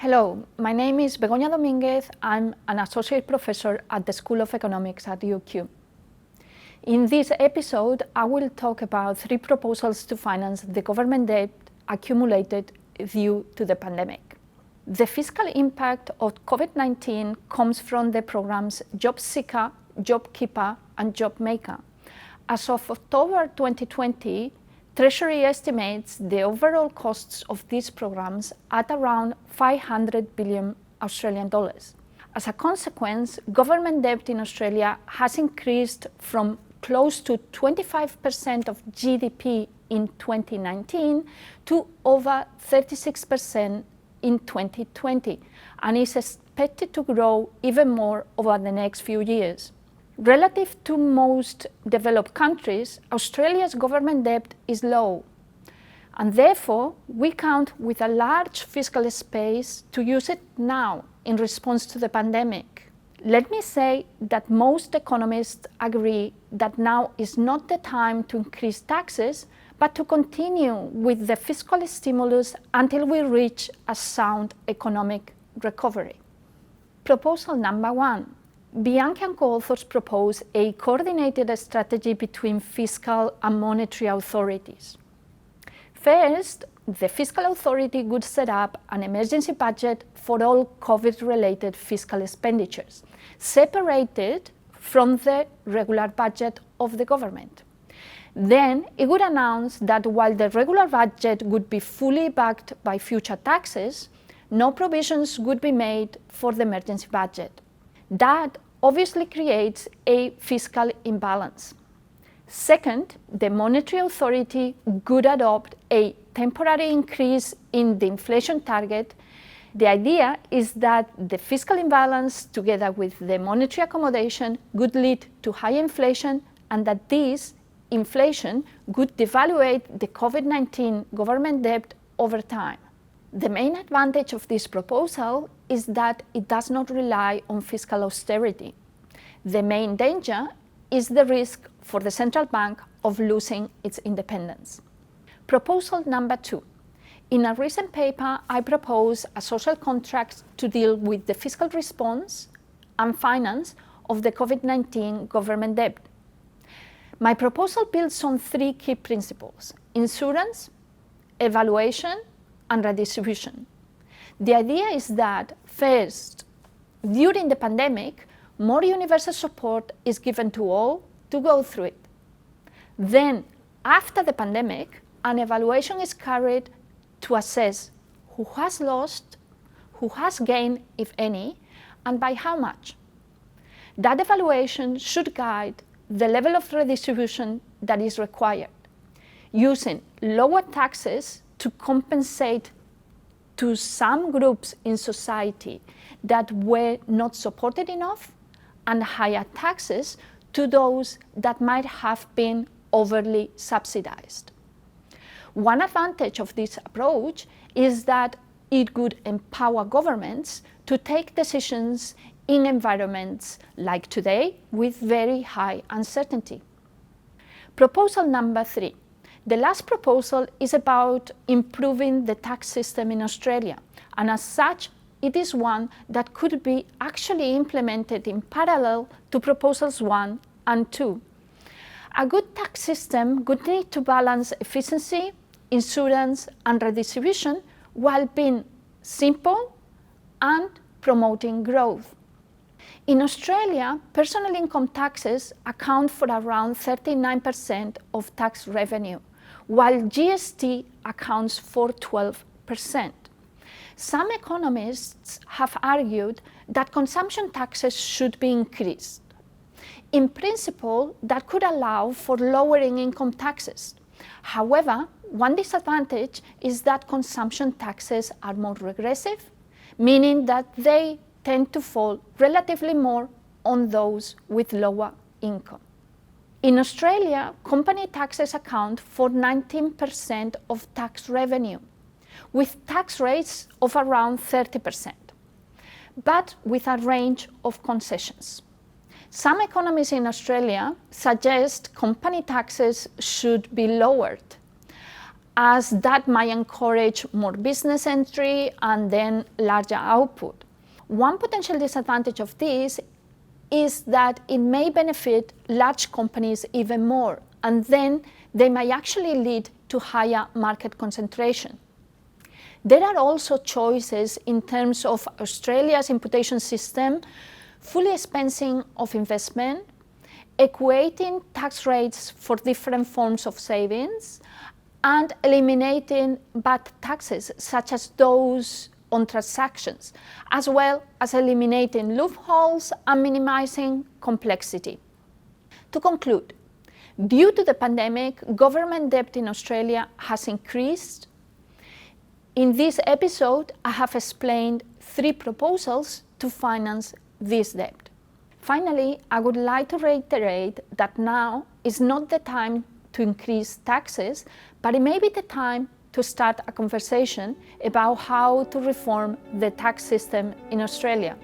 Hello, my name is Begoña Dominguez. I'm an associate professor at the School of Economics at UQ. In this episode, I will talk about 3 proposals to finance the government debt accumulated due to the pandemic. The fiscal impact of COVID-19 comes from the programs Job Seeker, Job Keeper, and Job Maker. As of October 2020, Treasury estimates the overall costs of these programs at around 500 billion Australian dollars. As a consequence, government debt in Australia has increased from close to 25% of GDP in 2019 to over 36% in 2020, and is expected to grow even more over the next few years. Relative to most developed countries, Australia's government debt is low, and therefore we count with a large fiscal space to use it now in response to the pandemic. Let me say that most economists agree that now is not the time to increase taxes, but to continue with the fiscal stimulus until we reach a sound economic recovery. Proposal number 1. Bianchi and co-authors propose a coordinated strategy between fiscal and monetary authorities. First, the fiscal authority would set up an emergency budget for all COVID-related fiscal expenditures, separated from the regular budget of the government. Then it would announce that while the regular budget would be fully backed by future taxes, no provisions would be made for the emergency budget. That obviously creates a fiscal imbalance. Second, the monetary authority could adopt a temporary increase in the inflation target. The idea is that the fiscal imbalance, together with the monetary accommodation, would lead to high inflation, and that this inflation would devaluate the COVID-19 government debt over time. The main advantage of this proposal is that it does not rely on fiscal austerity. The main danger is the risk for the central bank of losing its independence. Proposal number 2. In a recent paper, I propose a social contract to deal with the fiscal response and finance of the COVID-19 government debt. My proposal builds on 3 key principles: insurance, evaluation, and redistribution. The idea is that, first, during the pandemic, more universal support is given to all to go through it. Then, after the pandemic, an evaluation is carried to assess who has lost, who has gained, if any, and by how much. That evaluation should guide the level of redistribution that is required, using lower taxes to compensate to some groups in society that were not supported enough, and higher taxes to those that might have been overly subsidized. One advantage of this approach is that it would empower governments to take decisions in environments like today with very high uncertainty. Proposal number 3. The last proposal is about improving the tax system in Australia, and as such, it is one that could be actually implemented in parallel to proposals 1 and 2. A good tax system would need to balance efficiency, insurance, and redistribution while being simple and promoting growth. In Australia, personal income taxes account for around 39% of tax revenue, while GST accounts for 12%. Some economists have argued that consumption taxes should be increased. In principle, that could allow for lowering income taxes. However, one disadvantage is that consumption taxes are more regressive, meaning that they tend to fall relatively more on those with lower income. In Australia, company taxes account for 19% of tax revenue, with tax rates of around 30%, but with a range of concessions. Some economists in Australia suggest company taxes should be lowered, as that might encourage more business entry and then larger output. One potential disadvantage of this is that it may benefit large companies even more, and then they might actually lead to higher market concentration. There are also choices in terms of Australia's imputation system, fully expensing of investment, equating tax rates for different forms of savings, and eliminating bad taxes, such as those on transactions, as well as eliminating loopholes and minimizing complexity. To conclude, due to the pandemic, government debt in Australia has increased. In this episode, I have explained 3 proposals to finance this debt. Finally, I would like to reiterate that now is not the time to increase taxes, but it may be the time to start a conversation about how to reform the tax system in Australia.